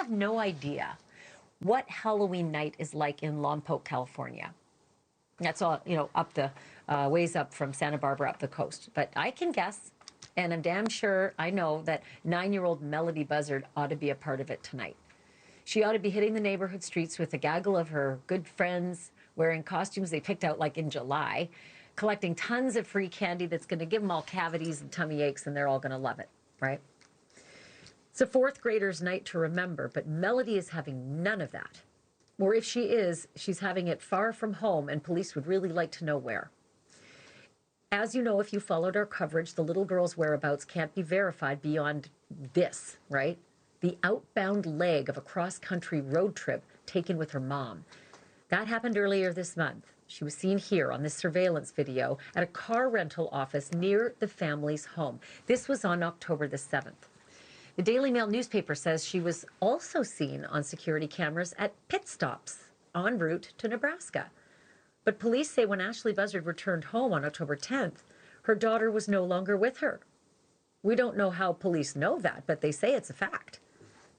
have no idea what Halloween night is like in Lompoc, California. That's all, up the ways up from Santa Barbara up the coast. But I can guess, and I'm damn sure I know that 9-year-old Melodee Buzzard ought to be a part of it tonight. She ought to be hitting the neighborhood streets with a gaggle of her good friends, wearing costumes they picked out like in July, collecting tons of free candy that's going to give them all cavities and tummy aches, and they're all going to love it, right? It's a fourth grader's night to remember, but Melodee is having none of that. Or if she is, she's having it far from home, and police would really like to know where. As you know, if you followed our coverage, the little girl's whereabouts can't be verified beyond this, right? The outbound leg of a cross-country road trip taken with her mom. That happened earlier this month. She was seen here on this surveillance video at a car rental office near the family's home. This was on October the 7th. The Daily Mail newspaper says she was also seen on security cameras at pit stops en route to Nebraska. But police say when Ashlee Buzzard returned home on October 10th, her daughter was no longer with her. We don't know how police know that, but they say it's a fact.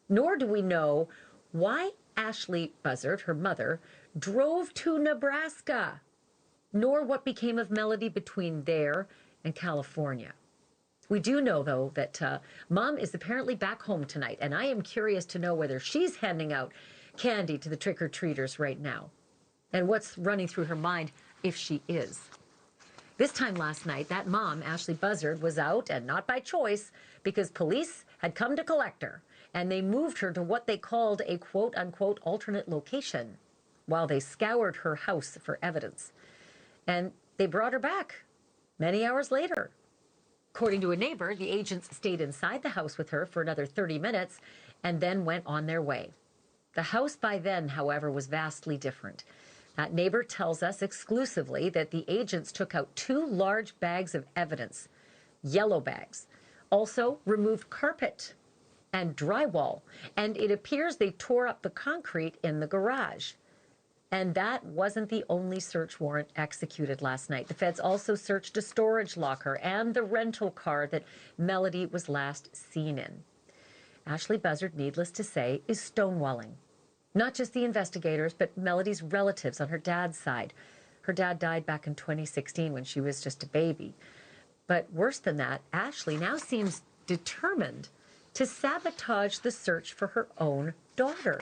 Nor do we know why Ashlee Buzzard, her mother, drove to Nebraska, nor what became of Melodee between there and California. We do know, though, that Mom is apparently back home tonight, and I am curious to know whether she's handing out candy to the trick-or-treaters right now, and what's running through her mind if she is. This time last night, that mom, Ashlee Buzzard, was out, and not by choice, because police had come to collect her, and they moved her to what they called a quote-unquote alternate location while they scoured her house for evidence. And they brought her back many hours later. According to a neighbor, the agents stayed inside the house with her for another 30 minutes and then went on their way. The house by then, however, was vastly different. That neighbor tells us exclusively that the agents took out 2 large bags of evidence, yellow bags, also removed carpet and drywall, and it appears they tore up the concrete in the garage. And that wasn't the only search warrant executed last night. The feds also searched a storage locker and the rental car that Melodee was last seen in. Ashlee Buzzard, needless to say, is stonewalling. Not just the investigators, but Melodee's relatives on her dad's side. Her dad died back in 2016 when she was just a baby. But worse than that, Ashlee now seems determined to sabotage the search for her own daughter.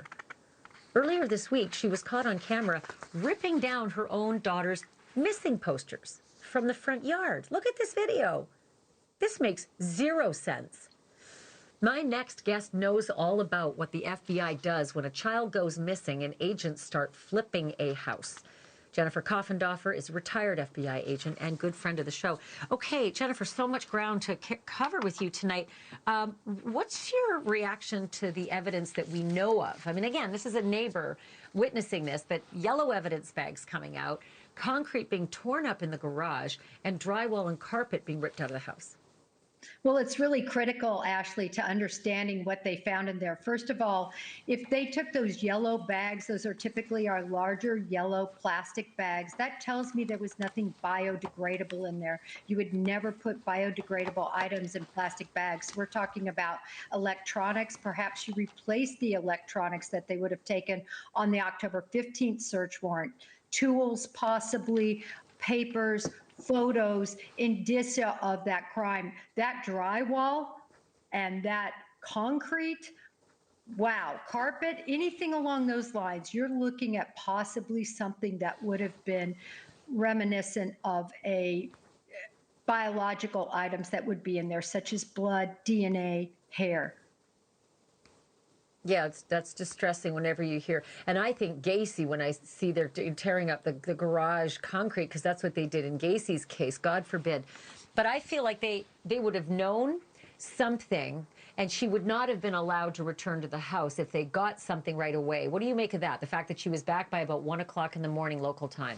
Earlier this week, she was caught on camera ripping down her own daughter's missing posters from the front yard. Look at this video. This makes 0 sense. My next guest knows all about what the FBI does when a child goes missing and agents start flipping a house. Jennifer Coffindaffer is a retired FBI agent and good friend of the show. Okay, Jennifer, so much ground to cover with you tonight. What's your reaction to the evidence that we know of? I mean, again, this is a neighbor witnessing this, but yellow evidence bags coming out, concrete being torn up in the garage, and drywall and carpet being ripped out of the house. Well, it's really critical, Ashlee, to understanding what they found in there. First of all, if they took those yellow bags, those are typically our larger yellow plastic bags, that tells me there was nothing biodegradable in there. You would never put biodegradable items in plastic bags. We're talking about electronics. Perhaps you replaced the electronics that they would have taken on the October 15th search warrant. Tools, possibly, papers, photos, indicia of that crime. That drywall and that concrete, wow, carpet, anything along those lines, you're looking at possibly something that would have been reminiscent of a biological items that would be in there, such as blood, DNA, hair. Yeah, that's distressing whenever you hear. And I think Gacy, when I see they're tearing up the garage concrete, because that's what they did in Gacy's case, God forbid. But I feel like they would have known something, and she would not have been allowed to return to the house if they got something right away. What do you make of that? The fact that she was back by about 1 o'clock in the morning local time.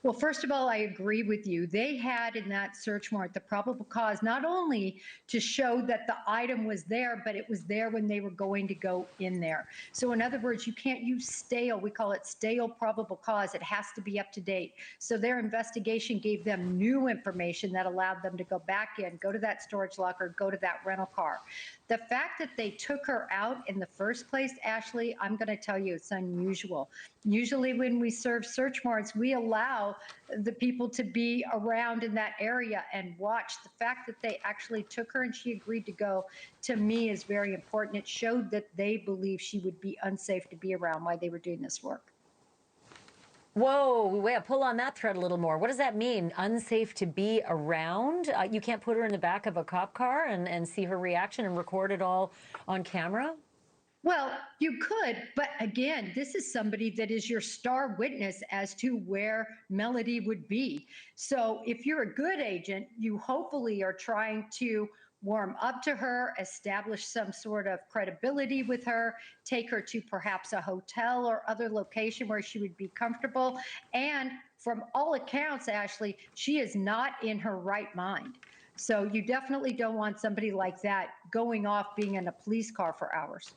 Well, first of all, I agree with you. They had in that search warrant the probable cause not only to show that the item was there, but it was there when they were going to go in there. So in other words, you can't use stale. We call it stale probable cause. It has to be up to date. So their investigation gave them new information that allowed them to go back in, go to that storage locker, go to that rental car. The fact that they took her out in the first place, Ashlee, I'm going to tell you it's unusual. Usually when we serve search warrants, we allow the people to be around in that area and watch. The fact that they actually took her and she agreed to go, to me, is very important. It showed that they believe she would be unsafe to be around while they were doing this work. Whoa, wait, pull on that thread a little more. What does that mean? Unsafe to be around? You can't put her in the back of a cop car and see her reaction and record it all on camera? Well, you could, but again, this is somebody that is your star witness as to where Melodee would be. So if you're a good agent, you hopefully are trying to warm up to her, establish some sort of credibility with her, take her to perhaps a hotel or other location where she would be comfortable. And from all accounts, Ashlee, she is not in her right mind. So you definitely don't want somebody like that going off being in a police car for hours.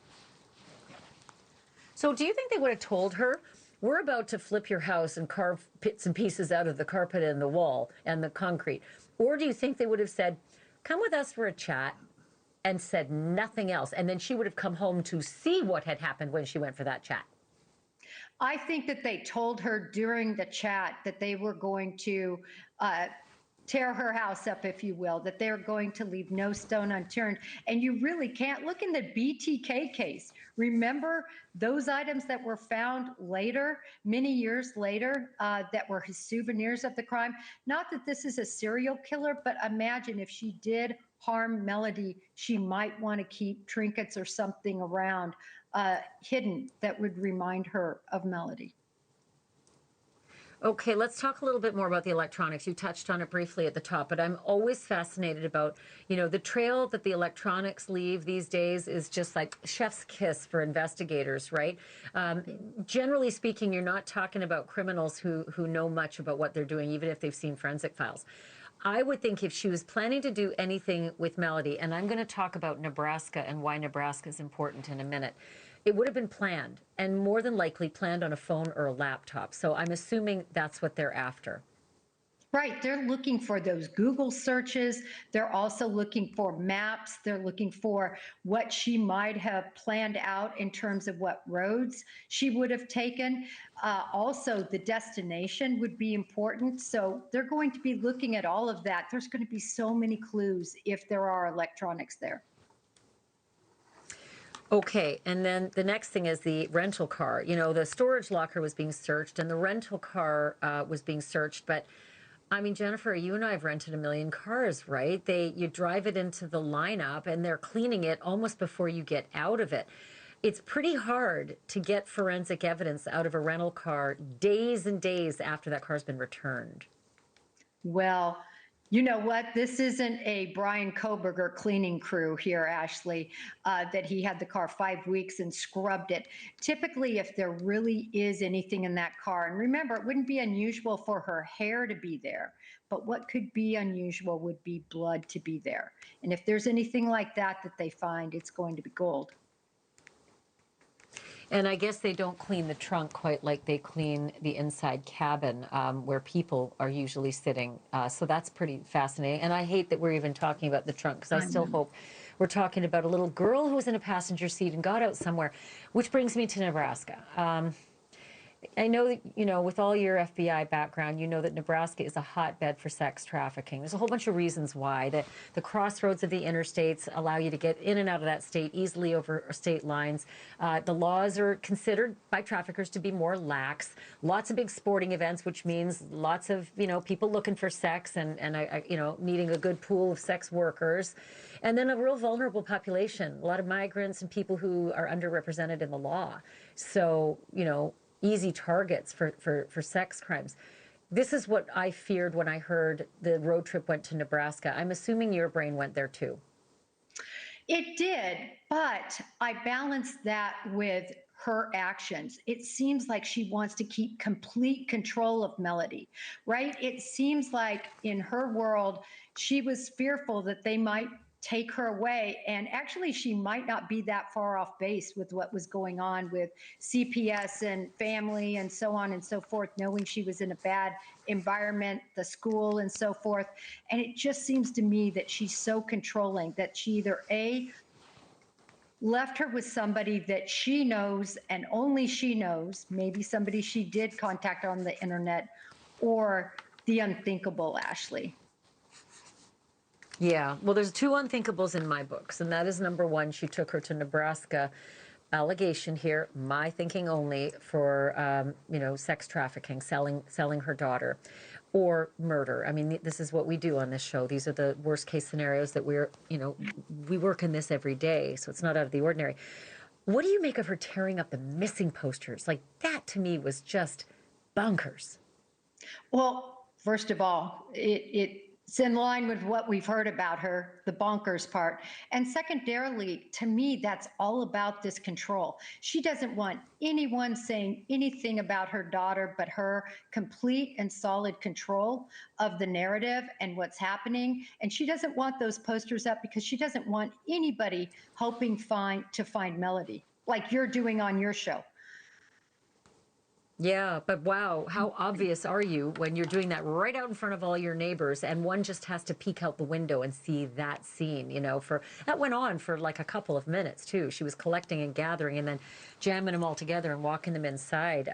So do you think they would have told her, we're about to flip your house and carve bits and pieces out of the carpet and the wall and the concrete? Or do you think they would have said, come with us for a chat, and said nothing else? And then she would have come home to see what had happened when she went for that chat. I think that they told her during the chat that they were going to tear her house up, if you will, that they're going to leave no stone unturned. And you really can't. Look in the BTK case. Remember those items that were found later, many years later, that were his souvenirs of the crime? Not that this is a serial killer, but imagine if she did harm Melodee, she might want to keep trinkets or something around hidden that would remind her of Melodee. Okay, let's talk a little bit more about the electronics. You touched on it briefly at the top, but I'm always fascinated about, the trail that the electronics leave these days is just like chef's kiss for investigators, right? Generally speaking, you're not talking about criminals who know much about what they're doing, even if they've seen forensic files. I would think if she was planning to do anything with Melodee, and I'm going to talk about Nebraska and why Nebraska is important in a minute, it would have been planned, and more than likely planned on a phone or a laptop. So I'm assuming that's what they're after. Right. They're looking for those Google searches. They're also looking for maps. They're looking for what she might have planned out in terms of what roads she would have taken. Also, the destination would be important. So they're going to be looking at all of that. There's going to be so many clues if there are electronics there. Okay, and then the next thing is the rental car. The storage locker was being searched and the rental car was being searched, but I mean, Jennifer, you and I have rented a million cars, right? You drive it into the lineup and they're cleaning it almost before you get out of it. It's pretty hard to get forensic evidence out of a rental car days and days after that car's been returned. Well, you know what? This isn't a Brian Koberger cleaning crew here, Ashlee, that he had the car 5 weeks and scrubbed it. Typically, if there really is anything in that car, and remember, it wouldn't be unusual for her hair to be there, but what could be unusual would be blood to be there. And if there's anything like that that they find, it's going to be gold. And I guess they don't clean the trunk quite like they clean the inside cabin where people are usually sitting. So that's pretty fascinating. And I hate that we're even talking about the trunk because I still hope we're talking about a little girl who was in a passenger seat and got out somewhere, which brings me to Nebraska. I know that, with all your FBI background, you know that Nebraska is a hotbed for sex trafficking. There's a whole bunch of reasons why. The crossroads of the interstates allow you to get in and out of that state easily over state lines. The laws are considered by traffickers to be more lax. Lots of big sporting events, which means lots of, people looking for sex and needing a good pool of sex workers. And then a real vulnerable population, a lot of migrants and people who are underrepresented in the law. So, easy targets for sex crimes. This is what I feared when I heard the road trip went to Nebraska. I'm assuming your brain went there too. It did, but I balanced that with her actions. It seems like she wants to keep complete control of Melodee, right? It seems like in her world, she was fearful that they might take her away. And actually, she might not be that far off base with what was going on with CPS and family and so on and so forth, knowing she was in a bad environment, the school and so forth. And it just seems to me that she's so controlling that she either A, left her with somebody that she knows and only she knows, maybe somebody she did contact on the internet, or the unthinkable, Ashlee. Yeah, well, there's two unthinkables in my books, and that is number one, she took her to Nebraska, allegation here, my thinking only, for sex trafficking, selling her daughter, or murder. I mean, this is what we do on this show. These are the worst case scenarios that we work in this every day, so it's not out of the ordinary. What do you make of her tearing up the missing posters? Like, that to me was just bonkers. Well, first of all, it's in line with what we've heard about her, the bonkers part. And secondarily, to me, that's all about this control. She doesn't want anyone saying anything about her daughter, but her complete and solid control of the narrative and what's happening. And she doesn't want those posters up because she doesn't want anybody hoping to find Melodee, like you're doing on your show. Yeah, but wow, how obvious are you when you're doing that right out in front of all your neighbors, and one just has to peek out the window and see that scene, that went on for like a couple of minutes too. She was collecting and gathering and then jamming them all together and walking them inside.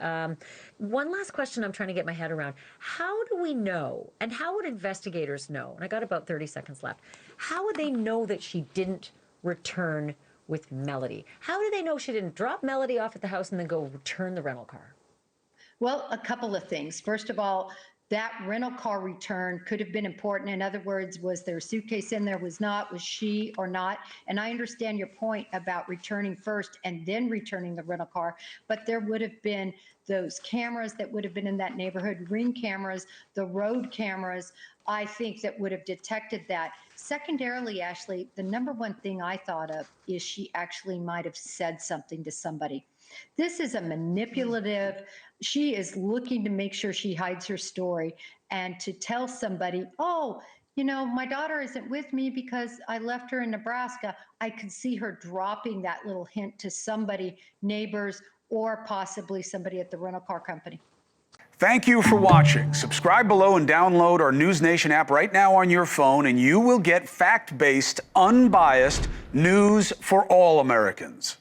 One last question I'm trying to get my head around. How do we know, and how would investigators know, and I got about 30 seconds left, how would they know that she didn't return with Melodee? How do they know she didn't drop Melodee off at the house and then go return the rental car? Well, a couple of things. First of all, that rental car return could have been important. In other words, was there a suitcase in there? Was she or not? And I understand your point about returning first and then returning the rental car, but there would have been those cameras that would have been in that neighborhood, ring cameras, the road cameras, I think, that would have detected that. Secondarily, Ashlee, the number one thing I thought of is she actually might have said something to somebody. This is a manipulative, she is looking to make sure she hides her story and to tell somebody, oh, my daughter isn't with me because I left her in Nebraska. I could see her dropping that little hint to somebody, neighbors, or possibly somebody at the rental car company. Thank you for watching. Subscribe below and download our NewsNation app right now on your phone, and you will get fact-based, unbiased news for all Americans.